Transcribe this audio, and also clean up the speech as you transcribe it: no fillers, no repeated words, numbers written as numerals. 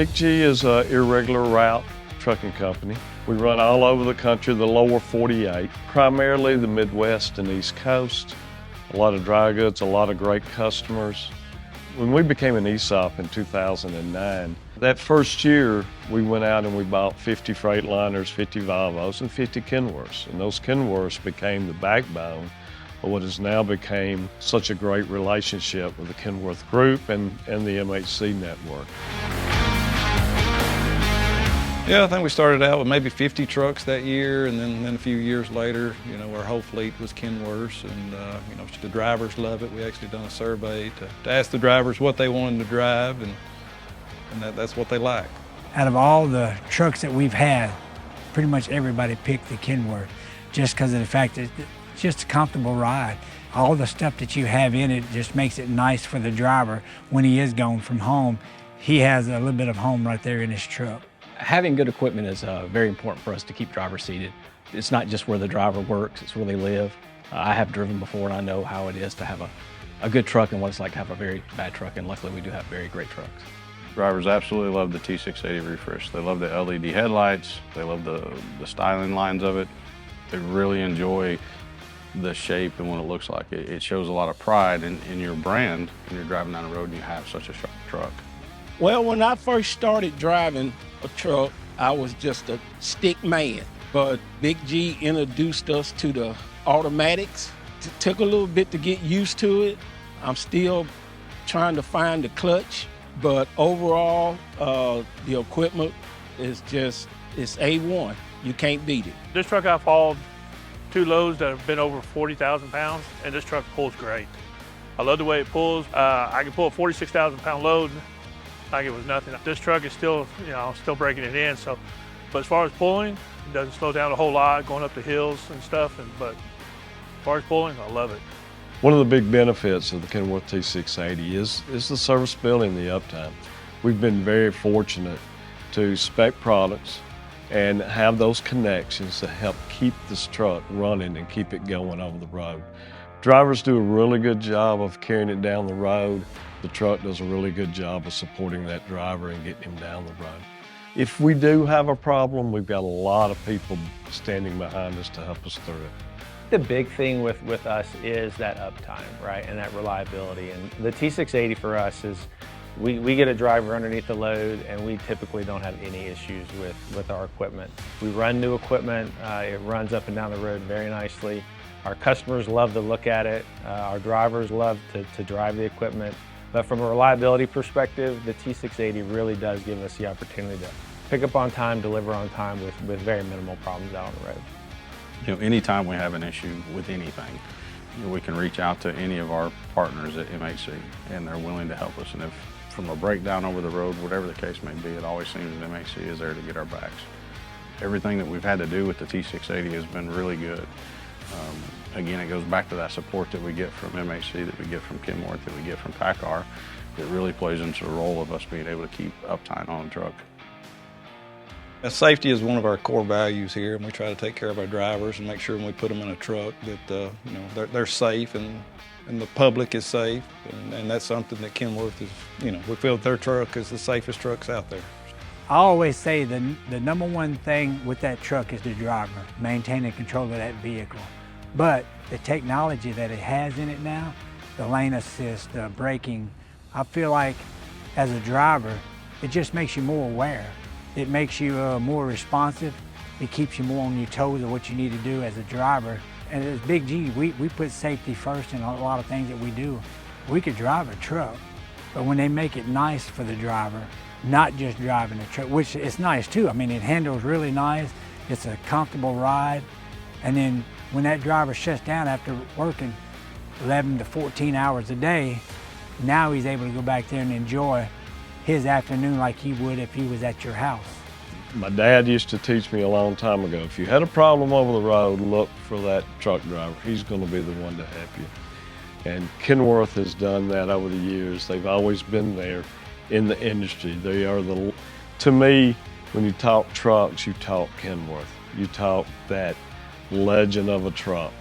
Big G is an irregular route trucking company. We run all over the country, the lower 48, primarily the Midwest and East Coast. A lot of dry goods, a lot of great customers. When we became an ESOP in 2009, that first year we went out and we bought 50 Freightliners, 50 Volvos, and 50 Kenworths. And those Kenworths became the backbone of what has now become such a great relationship with the Kenworth Group and the MHC network. Yeah, I think we started out with maybe 50 trucks that year, and then a few years later, our whole fleet was Kenworths, and the drivers love it. We actually done a survey to ask the drivers what they wanted to drive, and that's what they like. Out of all the trucks that we've had, pretty much everybody picked the Kenworth, just because of the fact that it's just a comfortable ride. All the stuff that you have in it just makes it nice for the driver when he is going from home. He has a little bit of home right there in his truck. Having good equipment is very important for us to keep drivers seated. It's not just where the driver works, it's where they live. I have driven before and I know how it is to have a good truck and what it's like to have a very bad truck, and luckily we do have very great trucks. Drivers absolutely love the T680 refresh. They love the LED headlights, they love the styling lines of it. They really enjoy the shape and what it looks like. It shows a lot of pride in your brand when you're driving down the road and you have such a sharp truck. Well, when I first started driving a truck, I was just a stick man. But Big G introduced us to the automatics. It took a little bit to get used to it. I'm still trying to find the clutch, but overall, the equipment is it's A1. You can't beat it. This truck I've hauled 2 loads that have been over 40,000 pounds, and this truck pulls great. I love the way it pulls. I can pull a 46,000 pound load like it was nothing. This truck is still, still breaking it in. So, but as far as pulling, it doesn't slow down a whole lot going up the hills and stuff. But as far as pulling, I love it. One of the big benefits of the Kenworth T680 is the serviceability and the uptime. We've been very fortunate to spec products and have those connections to help keep this truck running and keep it going over the road. Drivers do a really good job of carrying it down the road. The truck does a really good job of supporting that driver and getting him down the road. If we do have a problem, we've got a lot of people standing behind us to help us through it. The big thing with us is that uptime, right, and that reliability. And the T680 for us is, we get a driver underneath the load and we typically don't have any issues with our equipment. We run new equipment, it runs up and down the road very nicely. Our customers love to look at it, our drivers love to drive the equipment. But from a reliability perspective, the T680 really does give us the opportunity to pick up on time, deliver on time with very minimal problems out on the road. Anytime we have an issue with anything, we can reach out to any of our partners at MHC and they're willing to help us. And if from a breakdown over the road, whatever the case may be, it always seems that MHC is there to get our backs. Everything that we've had to do with the T680 has been really good. Again, it goes back to that support that we get from MHC, that we get from Kenworth, that we get from PACCAR. It really plays into the role of us being able to keep uptime on the truck. Safety is one of our core values here, and we try to take care of our drivers and make sure when we put them in a truck that they're safe and the public is safe, and that's something that Kenworth is, we feel their truck is the safest trucks out there. I always say the number one thing with that truck is the driver, maintaining control of that vehicle. But the technology that it has in it now, the lane assist, the braking, I feel like as a driver, it just makes you more aware. It makes you more responsive. It keeps you more on your toes of what you need to do as a driver. And as Big G, we put safety first in a lot of things that we do. We could drive a truck, but when they make it nice for the driver, not just driving a truck, which is nice too. I mean, it handles really nice. It's a comfortable ride. And then when that driver shuts down after working 11 to 14 hours a day, now he's able to go back there and enjoy his afternoon like he would if he was at your house. My dad used to teach me a long time ago, if you had a problem over the road, look for that truck driver. He's going to be the one to help you. And Kenworth has done that over the years. They've always been there in the industry. They are to me, when you talk trucks, you talk Kenworth. You talk that legend of a truck.